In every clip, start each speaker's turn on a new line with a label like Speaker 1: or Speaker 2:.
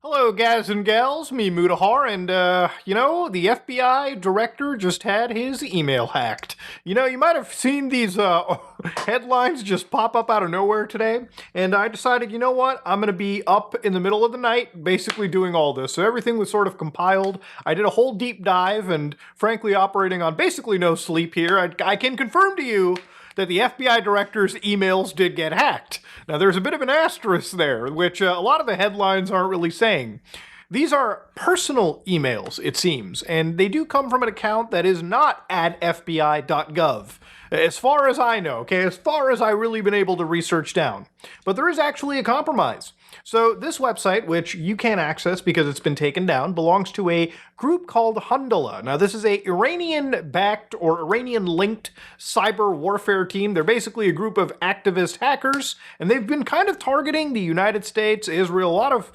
Speaker 1: Hello, guys and gals, me Mudahar, and, the FBI director just had his email hacked. You might have seen these, headlines just pop up out of nowhere today, and I decided, you know what, I'm gonna be up in the middle of the night, basically doing all this. So everything was sort of compiled. I did a whole deep dive, and frankly, operating on basically no sleep here, I can confirm to you that the FBI director's emails did get hacked. Now, there's a bit of an asterisk there, which a lot of the headlines aren't really saying. These are personal emails, it seems, and they do come from an account that is not at fbi.gov. As far as I know, okay, as far as I've really been able to research down. But there is actually a compromise. So this website, which you can't access because it's been taken down, belongs to a group called Handala. Now, this is a Iranian-backed or Iranian-linked cyber warfare team. They're basically a group of activist hackers, and they've been kind of targeting the United States, Israel, a lot of,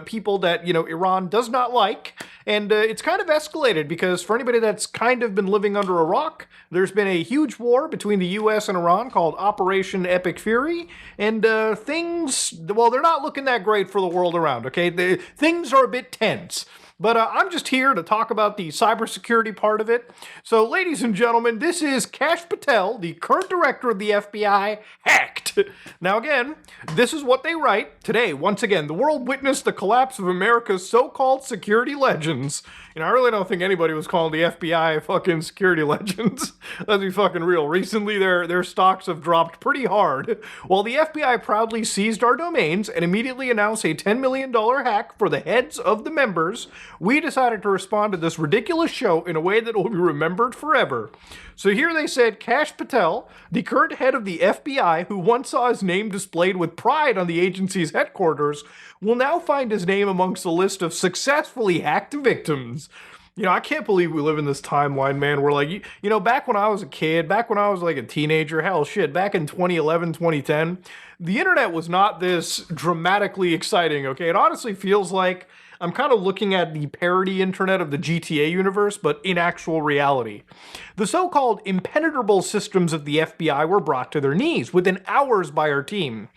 Speaker 1: people that, Iran does not like. And it's kind of escalated because for anybody that's kind of been living under a rock, there's been a huge war between the U.S. and Iran called Operation Epic Fury, and they're not looking that great for the world around, okay? Things are a bit tense. But I'm just here to talk about the cybersecurity part of it. So, ladies and gentlemen, this is Kash Patel, the current director of the FBI, hacked. Now, again, this is what they write. Today, once again, the world witnessed the collapse of America's so-called security legends. I really don't think anybody was calling the FBI fucking security legends. Let's be fucking real. Recently, their stocks have dropped pretty hard. While the FBI proudly seized our domains and immediately announced a $10 million hack for the heads of the members, we decided to respond to this ridiculous show in a way that will be remembered forever. So here they said Kash Patel, the current head of the FBI, who once saw his name displayed with pride on the agency's headquarters, will now find his name amongst a list of successfully hacked victims. I can't believe we live in this timeline, man, where, back when I was a kid, back when I was, a teenager, hell, shit, back in 2011, 2010, the internet was not this dramatically exciting, okay? It honestly feels like I'm kind of looking at the parody internet of the GTA universe, but in actual reality. The so-called impenetrable systems of the FBI were brought to their knees within hours by our team.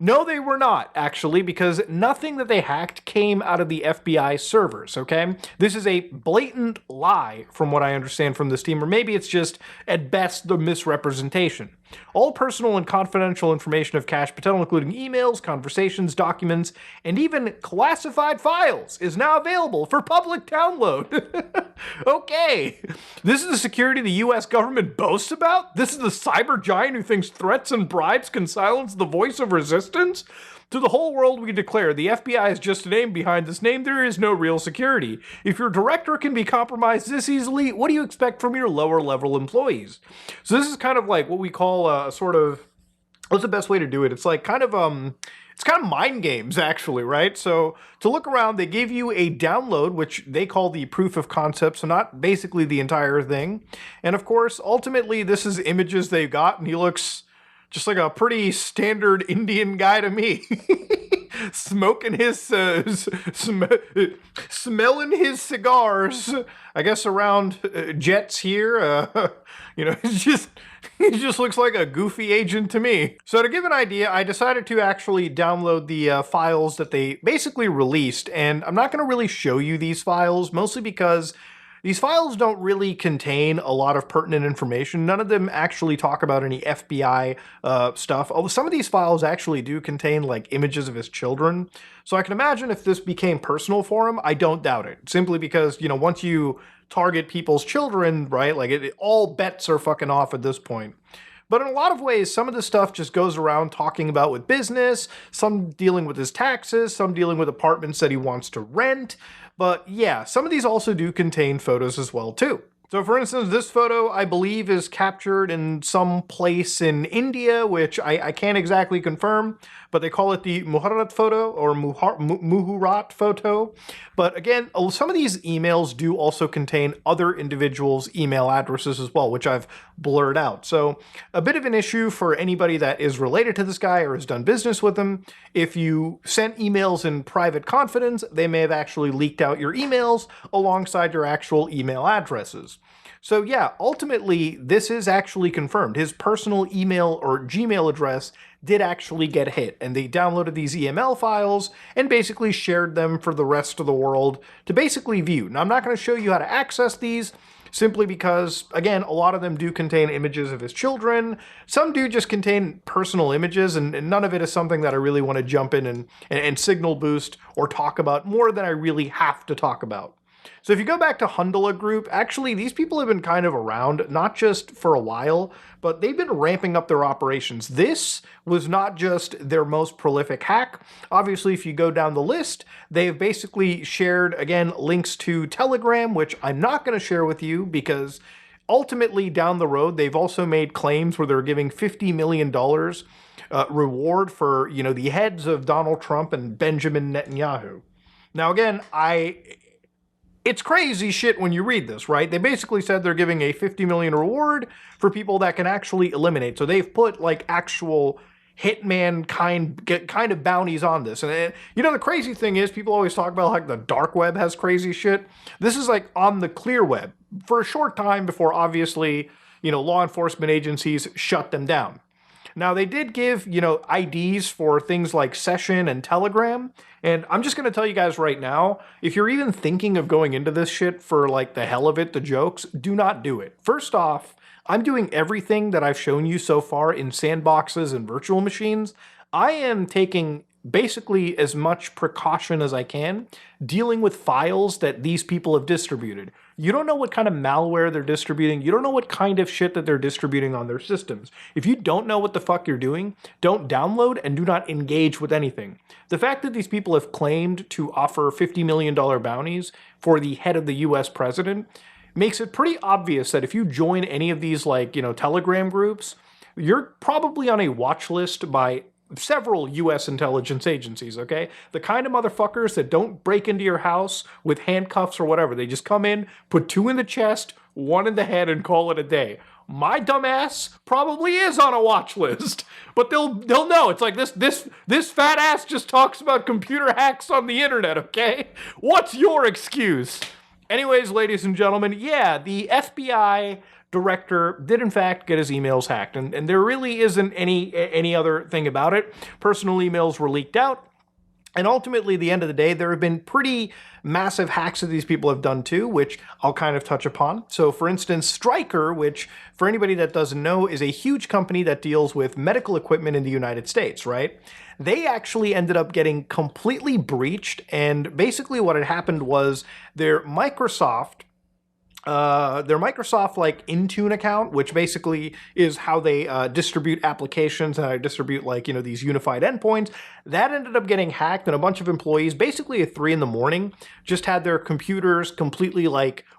Speaker 1: No, they were not, actually, because nothing that they hacked came out of the FBI servers, okay? This is a blatant lie, from what I understand from this team, or maybe it's just, at best, the misrepresentation. All personal and confidential information of Kash Patel, including emails, conversations, documents, and even classified files, is now available for public download. Okay. This is the security the U.S. government boasts about? This is the cyber giant who thinks threats and bribes can silence the voice of resistance? To the whole world we declare, the FBI is just a name. Behind this name, there is no real security. If your director can be compromised this easily, what do you expect from your lower level employees? So this is kind of like what we call what's the best way to do it? It's like it's kind of mind games, actually, right? So to look around, they give you a download, which they call the proof of concept, so not basically the entire thing. And of course, ultimately, this is images they've got, and he looks just like a pretty standard Indian guy to me. Smoking his, smelling his cigars, I guess around jets here. He just looks like a goofy agent to me. So to give an idea, I decided to actually download the files that they basically released, and I'm not going to really show you these files, mostly because these files don't really contain a lot of pertinent information. None of them actually talk about any FBI stuff, although some of these files actually do contain images of his children. So I can imagine if this became personal for him, I don't doubt it. Simply because, once you target people's children, right, all bets are fucking off at this point. But in a lot of ways, some of the stuff just goes around talking about with business, some dealing with his taxes, some dealing with apartments that he wants to rent. But yeah, some of these also do contain photos as well too. So for instance, this photo, I believe, is captured in some place in India, which I can't exactly confirm, but they call it the Muharrat photo or Muhurat photo. But again, some of these emails do also contain other individuals' email addresses as well, which I've blurred out. So a bit of an issue for anybody that is related to this guy or has done business with him. If you sent emails in private confidence, they may have actually leaked out your emails alongside your actual email addresses. So yeah, ultimately, this is actually confirmed. His personal email or Gmail address did actually get hit, and they downloaded these EML files and basically shared them for the rest of the world to basically view. Now, I'm not going to show you how to access these, simply because, again, a lot of them do contain images of his children. Some do just contain personal images, and none of it is something that I really want to jump in and signal boost or talk about more than I really have to talk about. So if you go back to Handala Group, actually these people have been kind of around, not just for a while, but they've been ramping up their operations. This was not just their most prolific hack. Obviously, if you go down the list, they've basically shared, again, links to Telegram, which I'm not going to share with you because ultimately down the road, they've also made claims where they're giving $50 million reward for, the heads of Donald Trump and Benjamin Netanyahu. Now, again, it's crazy shit when you read this, right? They basically said they're giving a $50 million reward for people that can actually eliminate. So they've put like actual hitman kind of bounties on this. And the crazy thing is people always talk about like the dark web has crazy shit. This is like on the clear web for a short time before obviously, law enforcement agencies shut them down. Now, they did give, IDs for things like Session and Telegram, and I'm just going to tell you guys right now, if you're even thinking of going into this shit for, like, the hell of it, the jokes, do not do it. First off, I'm doing everything that I've shown you so far in sandboxes and virtual machines. I am taking basically as much precaution as I can dealing with files that these people have distributed. You don't know what kind of malware they're distributing. You don't know what kind of shit that they're distributing on their systems. If you don't know what the fuck you're doing, don't download and do not engage with anything. The fact that these people have claimed to offer $50 million bounties for the head of the US president makes it pretty obvious that if you join any of these Telegram groups, you're probably on a watch list by several U.S. intelligence agencies, okay? The kind of motherfuckers that don't break into your house with handcuffs or whatever. They just come in, put 2 in the chest, 1 in the head, and call it a day. My dumbass probably is on a watch list, but they'll know. It's like this fat ass just talks about computer hacks on the internet, okay? What's your excuse? Anyways, ladies and gentlemen, yeah, the FBI director did in fact get his emails hacked, and there really isn't any other thing about it. Personal emails were leaked out, and ultimately, at the end of the day, there have been pretty massive hacks that these people have done too, which I'll kind of touch upon. So for instance, Stryker, which for anybody that doesn't know is a huge company that deals with medical equipment in the United States, right? They actually ended up getting completely breached, and basically what had happened was their Microsoft like Intune account, which basically is how they distribute applications and how they distribute these unified endpoints, that ended up getting hacked, and a bunch of employees basically at 3 a.m. just had their computers completely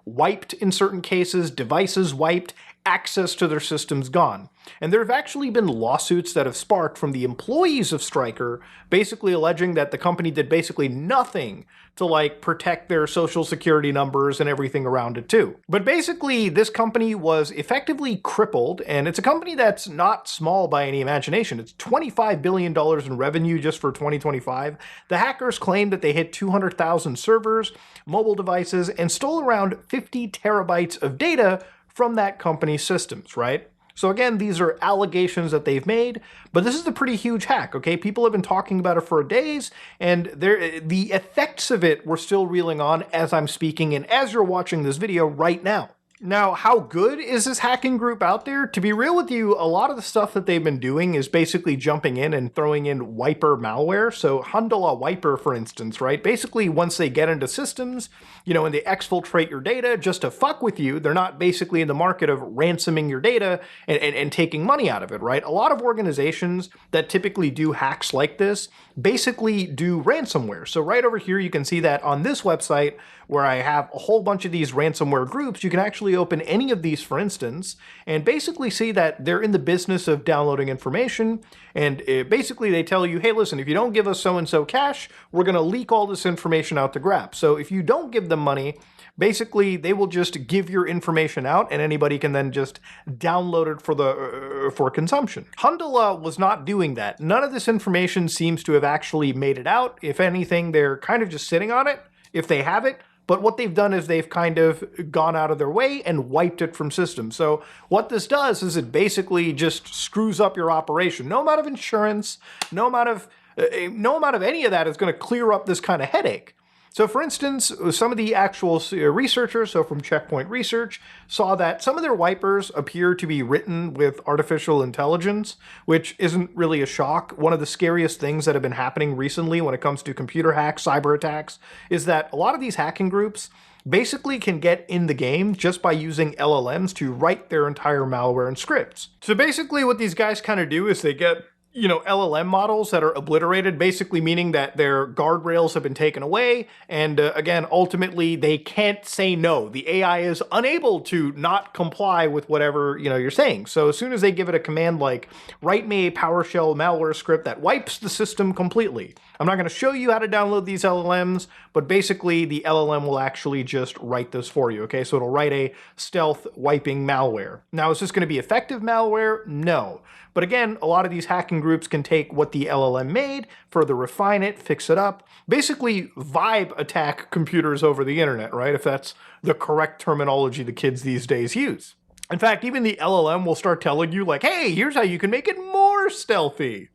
Speaker 1: wiped in certain cases, devices wiped, access to their systems gone. And there have actually been lawsuits that have sparked from the employees of Stryker, basically alleging that the company did basically nothing to protect their social security numbers and everything around it too. But basically this company was effectively crippled, and it's a company that's not small by any imagination. It's $25 billion in revenue just for 2025. The hackers claimed that they hit 200,000 servers, mobile devices, and stole around 50 terabytes of data from that company's systems, right? So again, these are allegations that they've made, but this is a pretty huge hack, okay? People have been talking about it for days, and the effects of it were still reeling on as I'm speaking and as you're watching this video right now. Now, how good is this hacking group out there? To be real with you, a lot of the stuff that they've been doing is basically jumping in and throwing in wiper malware. So Handala wiper, for instance, right? Basically, once they get into systems, and they exfiltrate your data just to fuck with you, they're not basically in the market of ransoming your data and taking money out of it, right? A lot of organizations that typically do hacks like this basically do ransomware. So right over here, you can see that on this website where I have a whole bunch of these ransomware groups, you can actually open any of these, for instance, and basically see that they're in the business of downloading information. And basically they tell you, hey, listen, if you don't give us so-and-so cash, we're going to leak all this information out to grab. So if you don't give them money, basically they will just give your information out and anybody can then just download it for consumption. Handala was not doing that. None of this information seems to have actually made it out. If anything, they're kind of just sitting on it. If they have it, But what they've done is they've kind of gone out of their way and wiped it from systems. So what this does is it basically just screws up your operation. No amount of insurance, no amount of any of that is going to clear up this kind of headache. So for instance, some of the actual researchers, so from Checkpoint Research, saw that some of their wipers appear to be written with artificial intelligence, which isn't really a shock. One of the scariest things that have been happening recently when it comes to computer hacks, cyber attacks, is that a lot of these hacking groups basically can get in the game just by using LLMs to write their entire malware and scripts. So basically what these guys kind of do is they get LLM models that are obliterated, basically meaning that their guardrails have been taken away. And again, ultimately, they can't say no. The AI is unable to not comply with whatever, you're saying. So as soon as they give it a command like, write me a PowerShell malware script that wipes the system completely. I'm not going to show you how to download these LLMs, but basically the LLM will actually just write this for you, okay? So it'll write a stealth wiping malware. Now, is this going to be effective malware? No. But again, a lot of these hacking groups can take what the LLM made, further refine it, fix it up, basically vibe attack computers over the internet, right? If that's the correct terminology the kids these days use. In fact, even the LLM will start telling you like, hey, here's how you can make it more stealthy.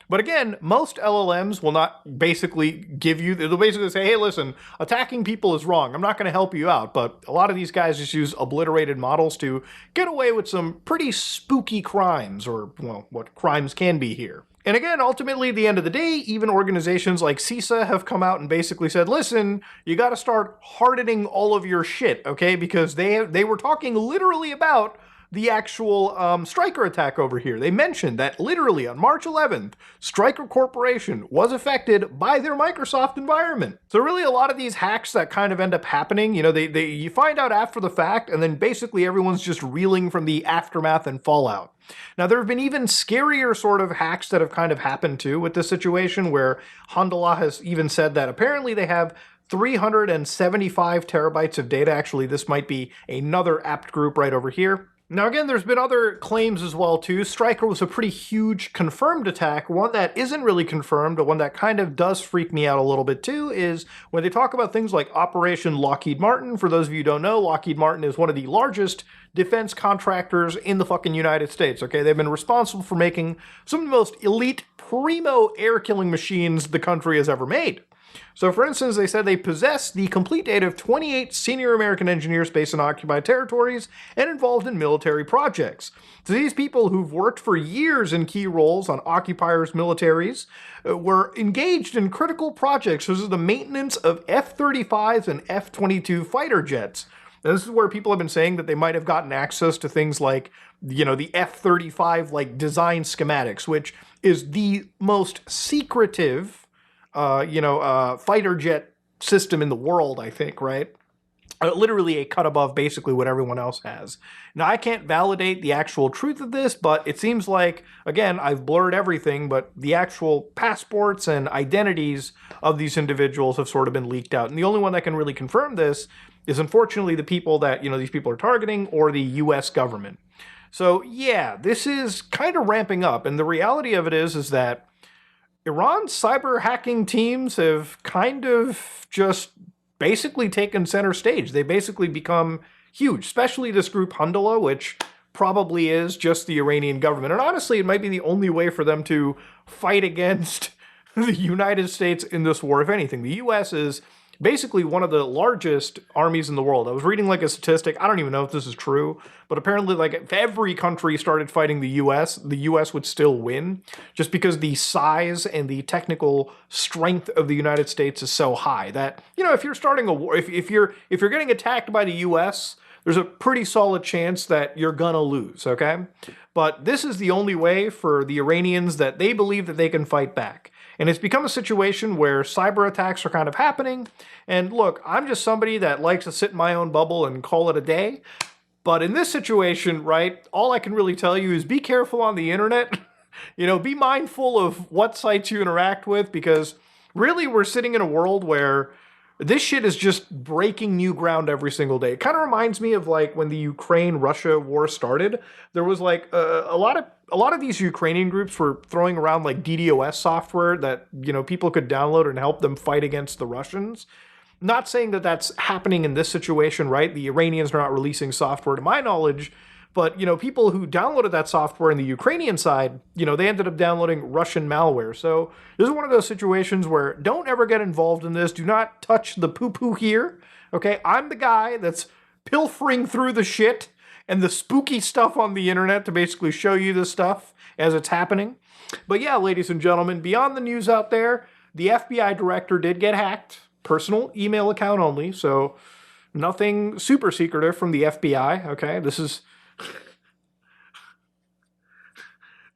Speaker 1: But again, most LLMs will not basically give you, they'll basically say, hey, listen, attacking people is wrong. I'm not going to help you out. But a lot of these guys just use obliterated models to get away with some pretty spooky crimes, or, well, what crimes can be here. And again, ultimately, at the end of the day, even organizations like CISA have come out and basically said, listen, you got to start hardening all of your shit, okay? Because they were talking literally about the actual Stryker attack over here. They mentioned that literally on March 11th, Stryker Corporation was affected by their Microsoft environment. So really a lot of these hacks that kind of end up happening, you find out after the fact, and then basically everyone's just reeling from the aftermath and fallout. Now, there have been even scarier sort of hacks that have kind of happened too with this situation, where Handala has even said that apparently they have 375 terabytes of data. Actually, this might be another apt group right over here. Now again, there's been other claims as well too. Stryker was a pretty huge confirmed attack. One that isn't really confirmed, but one that kind of does freak me out a little bit too, is when they talk about things like Operation Lockheed Martin. For those of you who don't know, Lockheed Martin is one of the largest defense contractors in the fucking United States, okay? They've been responsible for making some of the most elite primo air-killing machines the country has ever made. So for instance, they said they possess the complete data of 28 senior American engineers based in occupied territories and involved in military projects. So these people who've worked for years in key roles on occupiers' militaries were engaged in critical projects such as the maintenance of F-35s and F-22 fighter jets. Now, this is where people have been saying that they might have gotten access to things like, the F-35 like design schematics, which is the most secretive fighter jet system in the world, I think, right? Literally a cut above basically what everyone else has. Now, I can't validate the actual truth of this, but it seems like, again, I've blurred everything, but the actual passports and identities of these individuals have sort of been leaked out. And the only one that can really confirm this is, unfortunately, the people that, these people are targeting, or the US government. So, yeah, this is kind of ramping up. And the reality of it is that Iran's cyber hacking teams have kind of just basically taken center stage. They basically become huge, especially this group Handala, which probably is just the Iranian government. And honestly, it might be the only way for them to fight against the United States in this war, if anything. The US is basically one of the largest armies in the world. I was reading like a statistic, I don't even know if this is true, but apparently like if every country started fighting the US would still win, just because the size and the technical strength of the United States is so high that, if you're starting a war, if you're getting attacked by the US, there's a pretty solid chance that you're gonna lose, okay? But this is the only way for the Iranians that they believe that they can fight back. And it's become a situation where cyber attacks are kind of happening. And look, I'm just somebody that likes to sit in my own bubble and call it a day. But in this situation, right, all I can really tell you is be careful on the internet. Be mindful of what sites you interact with, because really we're sitting in a world where this shit is just breaking new ground every single day. It kind of reminds me of like when the Ukraine-Russia war started. There was like a lot of these Ukrainian groups were throwing around like DDoS software that, people could download and help them fight against the Russians. Not saying that that's happening in this situation, right? The Iranians are not releasing software to my knowledge, but, people who downloaded that software in the Ukrainian side, they ended up downloading Russian malware. So this is one of those situations where don't ever get involved in this. Do not touch the poo-poo here, okay? I'm the guy that's pilfering through the shit and the spooky stuff on the internet to basically show you this stuff as it's happening. But yeah, ladies and gentlemen, beyond the news out there, the FBI director did get hacked. Personal email account only, so nothing super secretive from the FBI, okay?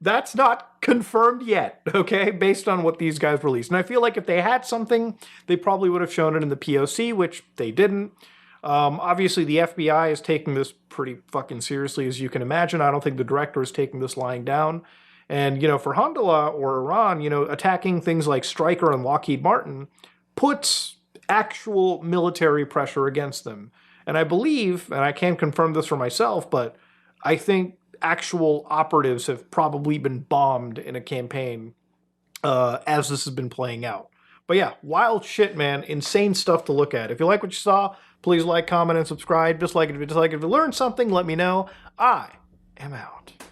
Speaker 1: That's not confirmed yet, okay, based on what these guys released. And I feel like if they had something, they probably would have shown it in the POC, which they didn't. Obviously, the FBI is taking this pretty fucking seriously, as you can imagine. I don't think the director is taking this lying down. And, for Handala or Iran, attacking things like Stryker and Lockheed Martin puts actual military pressure against them. And I believe, and I can't confirm this for myself, but I think actual operatives have probably been bombed in a campaign as this has been playing out. But yeah, wild shit, man. Insane stuff to look at. If you like what you saw, please like, comment, and subscribe. Dislike it if you dislike it. If you learned something, let me know. I am out.